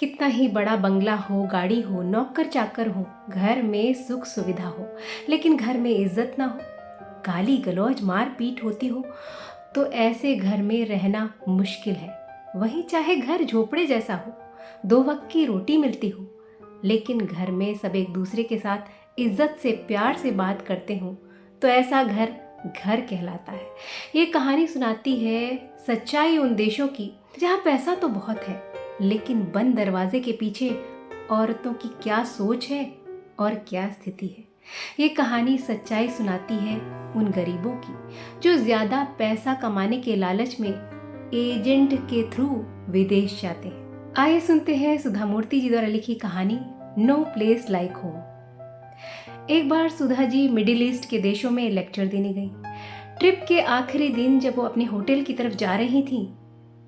कितना ही बड़ा बंगला हो, गाड़ी हो, नौकर चाकर हो, घर में सुख सुविधा हो, लेकिन घर में इज्जत ना हो, गाली गलौज मार पीट होती हो, तो ऐसे घर में रहना मुश्किल है। वहीं चाहे घर झोपड़े जैसा हो, 2 वक्त की रोटी मिलती हो, लेकिन घर में सब एक दूसरे के साथ इज्जत से प्यार से बात करते हो, तो ऐसा घर घर कहलाता है। ये कहानी सुनाती है सच्चाई उन देशों की जहाँ पैसा तो बहुत है, लेकिन बंद दरवाजे के पीछे औरतों की क्या सोच है और क्या स्थिति है। ये कहानी सच्चाई सुनाती है उन गरीबों की जो ज्यादा पैसा कमाने के लालच में एजेंट के थ्रू विदेश जाते हैं। आइए सुनते हैं सुधा मूर्ति जी द्वारा लिखी कहानी नो प्लेस लाइक होम। एक बार सुधा जी मिडिल ईस्ट के देशों में लेक्चर देने गई। ट्रिप के आखिरी दिन जब वो अपने होटल की तरफ जा रही थी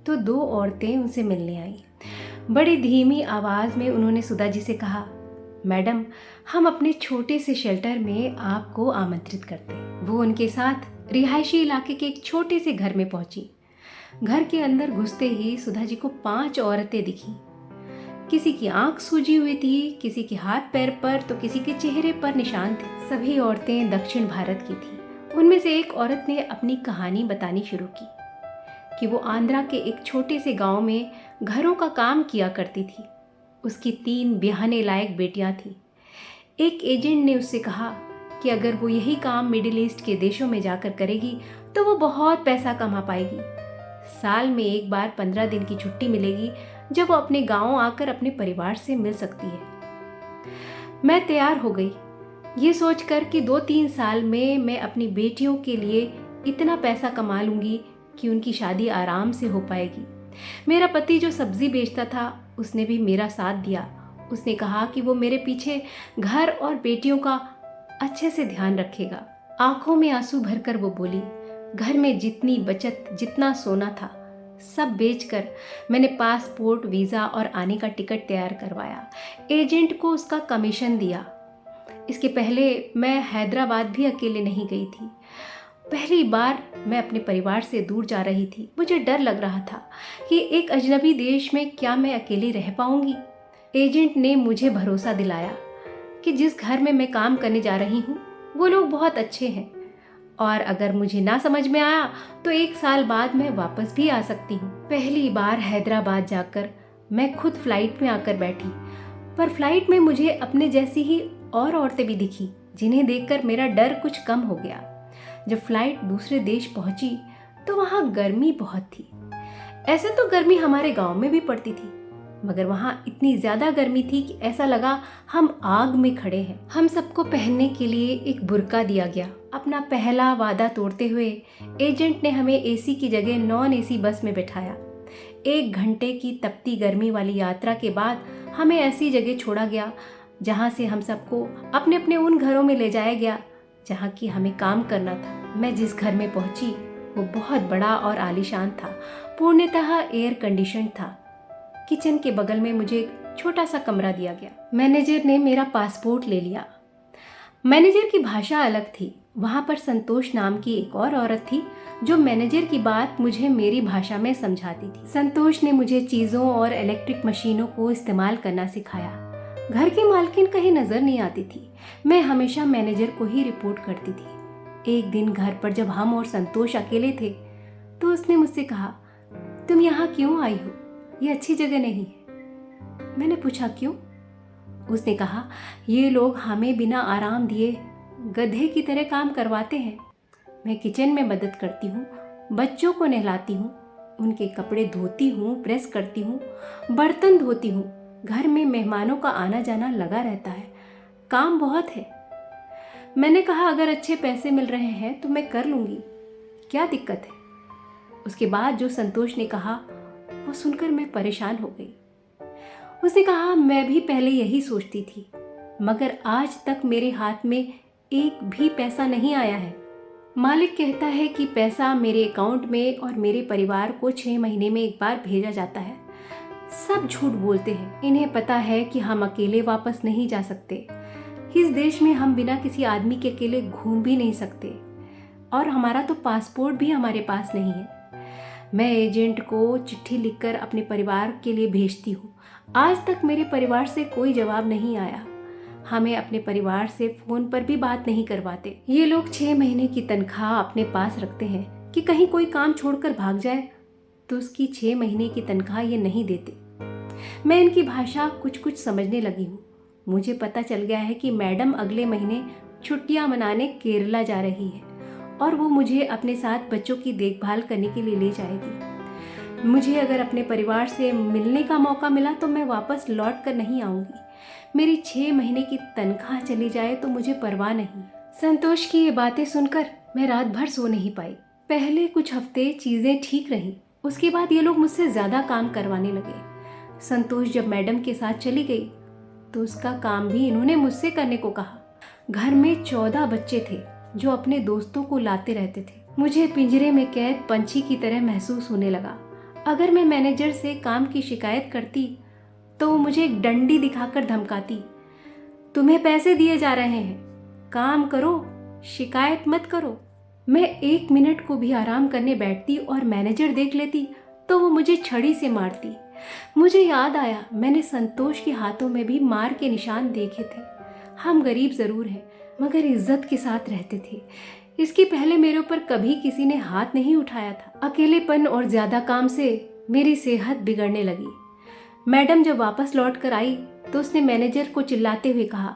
तो 2 औरतें उनसे मिलने आई। बड़ी धीमी आवाज में उन्होंने सुधा जी से कहा, मैडम, हम अपने छोटे से शेल्टर में आपको आमंत्रित करते हैं। वो उनके साथ रिहायशी इलाके के एक छोटे से घर में पहुंची। घर के अंदर घुसते ही सुधा जी को 5 औरतें दिखी। किसी की आंख सूजी हुई थी, किसी के हाथ पैर पर तो किसी के चेहरे पर निशान थे। सभी औरतें दक्षिण भारत की थी। उनमें से एक औरत ने अपनी कहानी बतानी शुरू की कि वो आंध्रा के एक छोटे से गांव में घरों का काम किया करती थी। उसकी 3 ब्याहने लायक बेटियां थीं। एक एजेंट ने उससे कहा कि अगर वो यही काम मिडिल ईस्ट के देशों में जाकर करेगी तो वो बहुत पैसा कमा पाएगी। साल में एक बार 15 दिन की छुट्टी मिलेगी जब वो अपने गांव आकर अपने परिवार से मिल सकती है। मैं तैयार हो गई, ये सोचकर कि 2-3 साल में मैं अपनी बेटियों के लिए इतना पैसा कमा लूंगी कि उनकी शादी आराम से हो पाएगी। मेरा पति जो सब्जी बेचता था उसने भी मेरा साथ दिया। उसने कहा कि वो मेरे पीछे घर और बेटियों का अच्छे से ध्यान रखेगा। आंखों में आंसू भरकर वो बोली, घर में जितनी बचत, जितना सोना था, सब बेचकर मैंने पासपोर्ट, वीज़ा और आने का टिकट तैयार करवाया। एजेंट को उसका कमीशन दिया। इसके पहले मैं हैदराबाद भी अकेले नहीं गई थी। पहली बार मैं अपने परिवार से दूर जा रही थी। मुझे डर लग रहा था कि एक अजनबी देश में क्या मैं अकेली रह पाऊंगी। एजेंट ने मुझे भरोसा दिलाया कि जिस घर में मैं काम करने जा रही हूँ वो लोग बहुत अच्छे हैं और अगर मुझे ना समझ में आया तो 1 साल बाद मैं वापस भी आ सकती हूँ। पहली बार हैदराबाद जाकर मैं खुद फ्लाइट में आकर बैठी, पर फ्लाइट में मुझे अपने जैसी ही और औरतें भी दिखी, जिन्हें देखकर मेरा डर कुछ कम हो गया। जब फ्लाइट दूसरे देश पहुंची तो वहाँ गर्मी बहुत थी। ऐसे तो गर्मी हमारे गांव में भी पड़ती थी, मगर वहाँ इतनी ज्यादा गर्मी थी कि ऐसा लगा हम आग में खड़े हैं। हम सबको पहनने के लिए एक बुर्का दिया गया। अपना पहला वादा तोड़ते हुए एजेंट ने हमें एसी की जगह नॉन एसी बस में बैठाया। 1 घंटे की तपती गर्मी वाली यात्रा के बाद हमें ऐसी जगह छोड़ा गया जहाँ से हम सबको अपने अपने उन घरों में ले जाया गया जहाँ की हमें काम करना था। मैं जिस घर में पहुंची वो बहुत बड़ा और आलीशान था, पूर्णतः एयर कंडीशन था। किचन के बगल में मुझे एक छोटा सा कमरा दिया गया। मैनेजर ने मेरा पासपोर्ट ले लिया। मैनेजर की भाषा अलग थी। वहाँ पर संतोष नाम की एक और औरत थी जो मैनेजर की बात मुझे मेरी भाषा में समझाती थी। संतोष ने मुझे चीज़ों और इलेक्ट्रिक मशीनों को इस्तेमाल करना सिखाया। घर की मालकिन कहीं नजर नहीं आती थी। मैं हमेशा मैनेजर को ही रिपोर्ट करती थी। एक दिन घर पर जब हम और संतोष अकेले थे तो उसने मुझसे कहा, तुम यहाँ क्यों आई हो? ये अच्छी जगह नहीं है। मैंने पूछा क्यों? उसने कहा, ये लोग हमें बिना आराम दिए गधे की तरह काम करवाते हैं। मैं किचन में मदद करती हूँ, बच्चों को नहलाती हूँ, उनके कपड़े धोती हूँ, प्रेस करती हूँ, बर्तन धोती हूँ। घर में मेहमानों का आना जाना लगा रहता है, काम बहुत है। मैंने कहा, अगर अच्छे पैसे मिल रहे हैं तो मैं कर लूँगी, क्या दिक्कत है? उसके बाद जो संतोष ने कहा वो सुनकर मैं परेशान हो गई। उसने कहा, मैं भी पहले यही सोचती थी, मगर आज तक मेरे हाथ में एक भी पैसा नहीं आया है। मालिक कहता है कि पैसा मेरे अकाउंट में और मेरे परिवार को 6 महीने में एक बार भेजा जाता है। सब झूठ बोलते हैं। इन्हें पता है कि हम अकेले वापस नहीं जा सकते। इस देश में हम बिना किसी आदमी के अकेले घूम भी नहीं सकते और हमारा तो पासपोर्ट भी हमारे पास नहीं है। मैं एजेंट को चिट्ठी लिखकर अपने परिवार के लिए भेजती हूँ। आज तक मेरे परिवार से कोई जवाब नहीं आया। हमें अपने परिवार से फ़ोन पर भी बात नहीं करवाते। ये लोग 6 महीने की तनख्वाह अपने पास रखते हैं कि कहीं कोई काम छोड़कर भाग जाए तो उसकी 6 महीने की तनख्वाह ये नहीं देते। मैं इनकी भाषा कुछ कुछ समझने लगी हूँ। मुझे पता चल गया है कि मैडम अगले महीने छुट्टियाँ मनाने केरला जा रही है और वो मुझे अपने साथ बच्चों की देखभाल करने के लिए ले जाएगी। मुझे अगर अपने परिवार से मिलने का मौका मिला तो मैं वापस लौट कर नहीं आऊँगी। मेरी 6 महीने की तनख्वाह चली जाए तो मुझे परवाह नहीं। संतोष की ये बातें सुनकर मैं रात भर सो नहीं पाई। पहले कुछ हफ्ते चीज़ें ठीक रहीं, उसके बाद ये लोग मुझसे ज़्यादा काम करवाने लगे। संतोष जब मैडम के साथ चली गई तो उसका काम भी इन्होंने मुझसे करने को कहा। घर में 14 बच्चे थे जो अपने दोस्तों को लाते रहते थे। मुझे पिंजरे में कैद पंछी की तरह महसूस होने लगा। अगर मैं मैनेजर से काम की शिकायत करती तो वो मुझे एक डंडी दिखाकर धमकाती, तुम्हें पैसे दिए जा रहे हैं, काम करो, शिकायत मत करो। मैं 1 मिनट को भी आराम करने बैठती और मैनेजर देख लेती तो वो मुझे छड़ी से मारती। मुझे याद आया मैंने संतोष के हाथों में भी मार के निशान देखे थे। हम गरीब ज़रूर हैं मगर इज्जत के साथ रहते थे। इसके पहले मेरे ऊपर कभी किसी ने हाथ नहीं उठाया था। अकेलेपन और ज़्यादा काम से मेरी सेहत बिगड़ने लगी। मैडम जब वापस लौट कर आई तो उसने मैनेजर को चिल्लाते हुए कहा,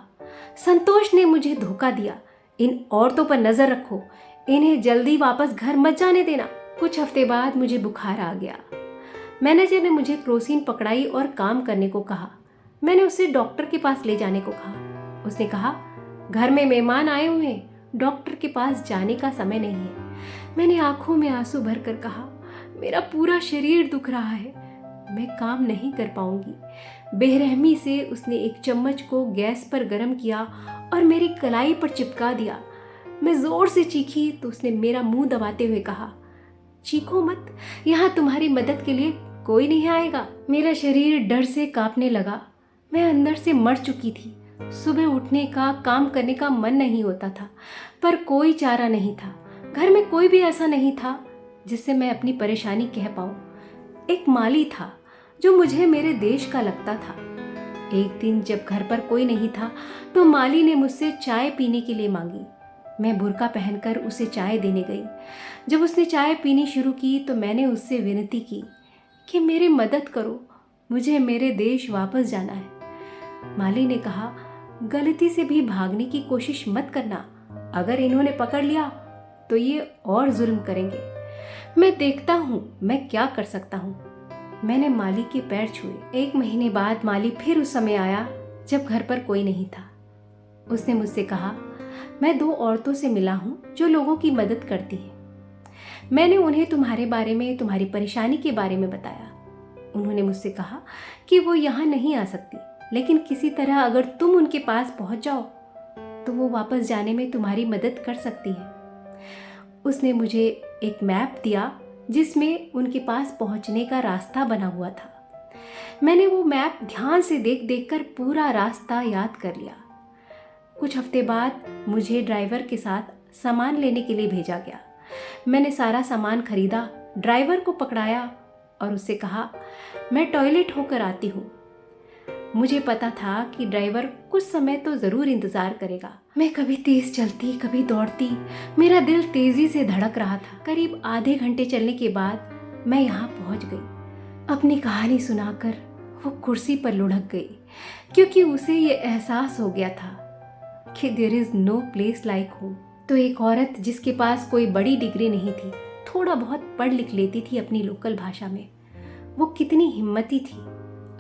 संतोष ने मुझे धोखा दिया, इन औरतों पर नज़र रखो, इन्हें जल्दी वापस घर मत जाने देना। कुछ हफ्ते बाद मुझे बुखार आ गया। मैनेजर ने मुझे क्रोसिन पकड़ाई और काम करने को कहा। मैंने उसे डॉक्टर के पास ले जाने को कहा। उसने कहा, घर में मेहमान आए हुए हैं, डॉक्टर के पास जाने का समय नहीं है। मैंने आंखों में आंसू भरकर कहा, मेरा पूरा शरीर दुख रहा है, मैं काम नहीं कर पाऊंगी। बेरहमी से उसने एक चम्मच को गैस पर गर्म किया और मेरी कलाई पर चिपका दिया। मैं जोर से चीखी तो उसने मेरा मुंह दबाते हुए कहा, चीखो मत, यहाँ तुम्हारी मदद के लिए कोई नहीं आएगा। मेरा शरीर डर से कांपने लगा। मैं अंदर से मर चुकी थी। सुबह उठने का, काम करने का मन नहीं होता था, पर कोई चारा नहीं था। घर में कोई भी ऐसा नहीं था जिससे मैं अपनी परेशानी कह पाऊँ। एक माली था जो मुझे मेरे देश का लगता था। एक दिन जब घर पर कोई नहीं था तो माली ने मुझसे चाय पीने के लिए मांगी। मैं बुर्का पहनकर उसे चाय देने गई। जब उसने चाय पीनी शुरू की तो मैंने उससे विनती की कि मेरी मदद करो, मुझे मेरे देश वापस जाना है। माली ने कहा, गलती से भी भागने की कोशिश मत करना, अगर इन्होंने पकड़ लिया तो ये और जुल्म करेंगे। मैं देखता हूँ मैं क्या कर सकता हूँ। मैंने माली के पैर छुए। 1 महीने बाद माली फिर उस समय आया जब घर पर कोई नहीं था। उसने मुझसे कहा, मैं 2 औरतों से मिला हूँ जो लोगों की मदद करती हैं। मैंने उन्हें तुम्हारे बारे में, तुम्हारी परेशानी के बारे में बताया। उन्होंने मुझसे कहा कि वो यहाँ नहीं आ सकती, लेकिन किसी तरह अगर तुम उनके पास पहुँच जाओ तो वो वापस जाने में तुम्हारी मदद कर सकती हैं। उसने मुझे एक मैप दिया जिसमें उनके पास पहुँचने का रास्ता बना हुआ था। मैंने वो मैप ध्यान से देख देख कर पूरा रास्ता याद कर लिया। कुछ हफ्ते बाद मुझे ड्राइवर के साथ सामान लेने के लिए भेजा गया। मैंने सारा सामान खरीदा, ड्राइवर को पकड़ाया और उससे कहा, मैं टॉयलेट होकर आती हूँ। मुझे पता था कि ड्राइवर कुछ समय तो ज़रूर इंतज़ार करेगा। मैं कभी तेज़ चलती, कभी दौड़ती। मेरा दिल तेज़ी से धड़क रहा था। करीब आधे घंटे चलने के बाद मैं यहाँ पहुँच गई। अपनी कहानी सुनाकर वो कुर्सी पर लुढ़क गई, क्योंकि उसे ये एहसास हो गया था कि there is no place like home. तो एक औरत जिसके पास कोई बड़ी डिग्री नहीं थी, थोड़ा बहुत पढ़ लिख लेती थी अपनी लोकल भाषा में, वो कितनी हिम्मती थी।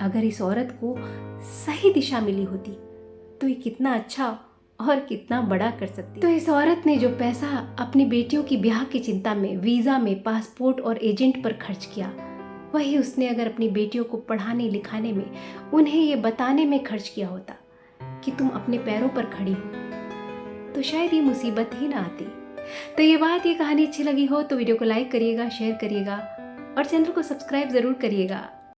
अगर इस औरत को सही दिशा मिली होती तो ये कितना अच्छा और कितना बड़ा कर सकती। तो इस औरत ने जो पैसा अपनी बेटियों की ब्याह की चिंता में, वीज़ा में, पासपोर्ट और एजेंट पर खर्च किया, वही उसने अगर अपनी बेटियों को पढ़ाने लिखाने में, उन्हें ये बताने में खर्च किया होता कि तुम अपने पैरों पर खड़ी हो, तो शायद ये मुसीबत ही ना आती। तो ये कहानी अच्छी लगी हो तो वीडियो को लाइक करिएगा, शेयर करिएगा और चैनल को सब्सक्राइब ज़रूर करिएगा।